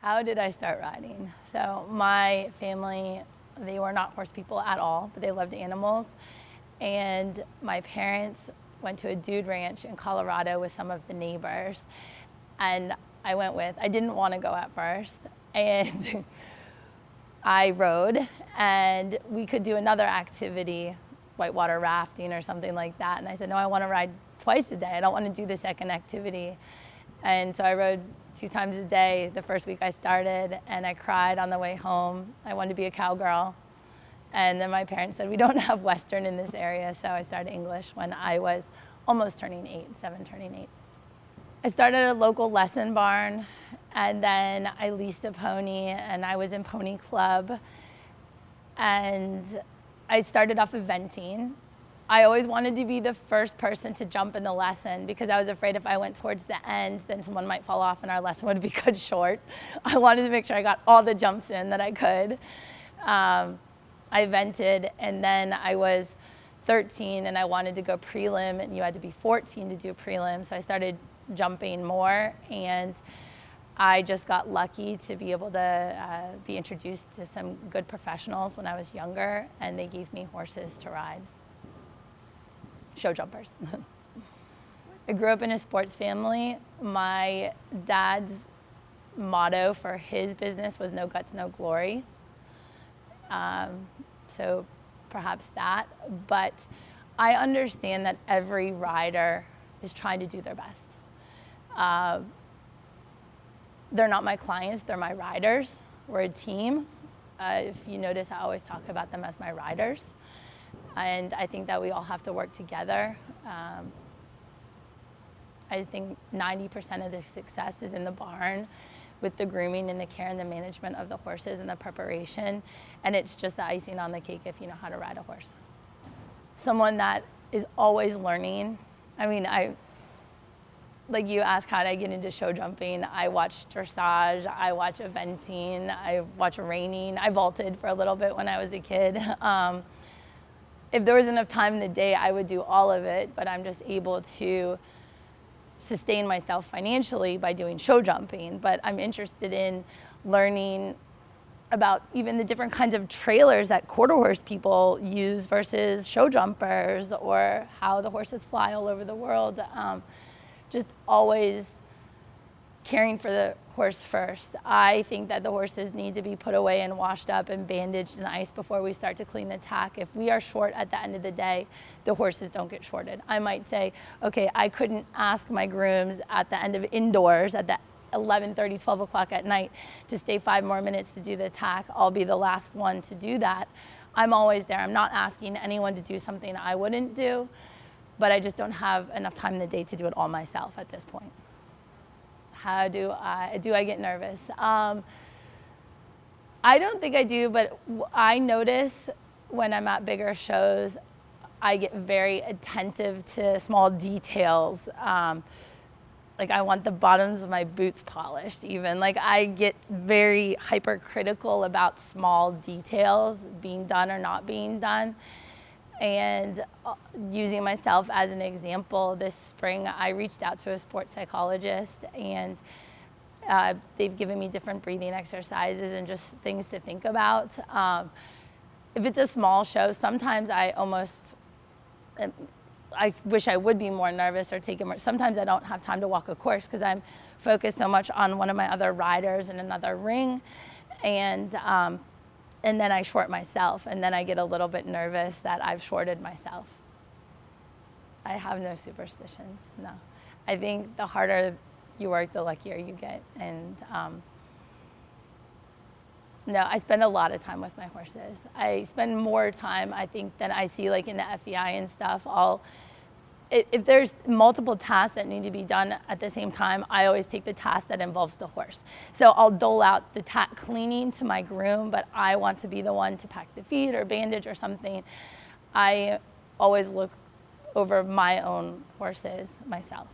How did I start riding? So my family, they were not horse people at all, but they loved animals. And my parents went to a dude ranch in Colorado with some of the neighbors. And I went with, I didn't want to go at first. And I rode, and we could do another activity, whitewater rafting or something like that. And I said, no, I want to ride twice a day. I don't want to do the second activity. And so I rode 2 times a day the first week I started, and I cried on the way home. I wanted to be a cowgirl. And then my parents said, we don't have Western in this area, so I started English when I was almost turning 8, 7 turning 8. I started at a local lesson barn, and then I leased a pony, and I was in pony club. And I started off eventing. I always wanted to be the first person to jump in the lesson because I was afraid if I went towards the end, then someone might fall off and our lesson would be cut short. I wanted to make sure I got all the jumps in that I could. I evented, and then I was 13 and I wanted to go prelim, and you had to be 14 to do prelim. So I started jumping more, and I just got lucky to be able to be introduced to some good professionals when I was younger, and they gave me horses to ride. Show jumpers. I grew up in a sports family. My dad's motto for his business was no guts, no glory. So perhaps that, but I understand that every rider is trying to do their best. They're not my clients, they're my riders. We're a team. If you notice, I always talk about them as my riders. And I think that we all have to work together. I think 90% of the success is in the barn with the grooming and the care and the management of the horses and the preparation. And it's just the icing on the cake if you know how to ride a horse. Someone that is always learning. I mean, like you asked, how did I get into show jumping? I watch dressage, I watch eventing, I watch reining. I vaulted for a little bit when I was a kid. If there was enough time in the day, I would do all of it, but I'm just able to sustain myself financially by doing show jumping. But I'm interested in learning about even the different kinds of trailers that quarter horse people use versus show jumpers, or how the horses fly all over the world. Just always caring for the horse first. I think that the horses need to be put away and washed up and bandaged in ice before we start to clean the tack. If we are short at the end of the day, the horses don't get shorted. I might say, okay, I couldn't ask my grooms at the end of indoors at the 11:30, 12 o'clock at night to stay 5 more minutes to do the tack. I'll be the last one to do that. I'm always there. I'm not asking anyone to do something I wouldn't do, but I just don't have enough time in the day to do it all myself at this point. How do I get nervous? I don't think I do, but I notice when I'm at bigger shows, I get very attentive to small details. Like I want the bottoms of my boots polished even. Like I get very hypercritical about small details being done or not being done. And using myself as an example, this spring I reached out to a sports psychologist, and they've given me different breathing exercises and just things to think about. If it's a small show, sometimes I wish I would be more nervous or take it more. Sometimes I don't have time to walk a course because I'm focused so much on one of my other riders in another ring. And then I short myself, and then I get a little bit nervous that I've shorted myself. I have no superstitions, no. I think the harder you work, the luckier you get. And no, I spend a lot of time with my horses. I spend more time, I think, than I see like in the FEI and stuff. If there's multiple tasks that need to be done at the same time, I always take the task that involves the horse. So I'll dole out the tack cleaning to my groom, but I want to be the one to pack the feed or bandage or something. I always look over my own horses myself.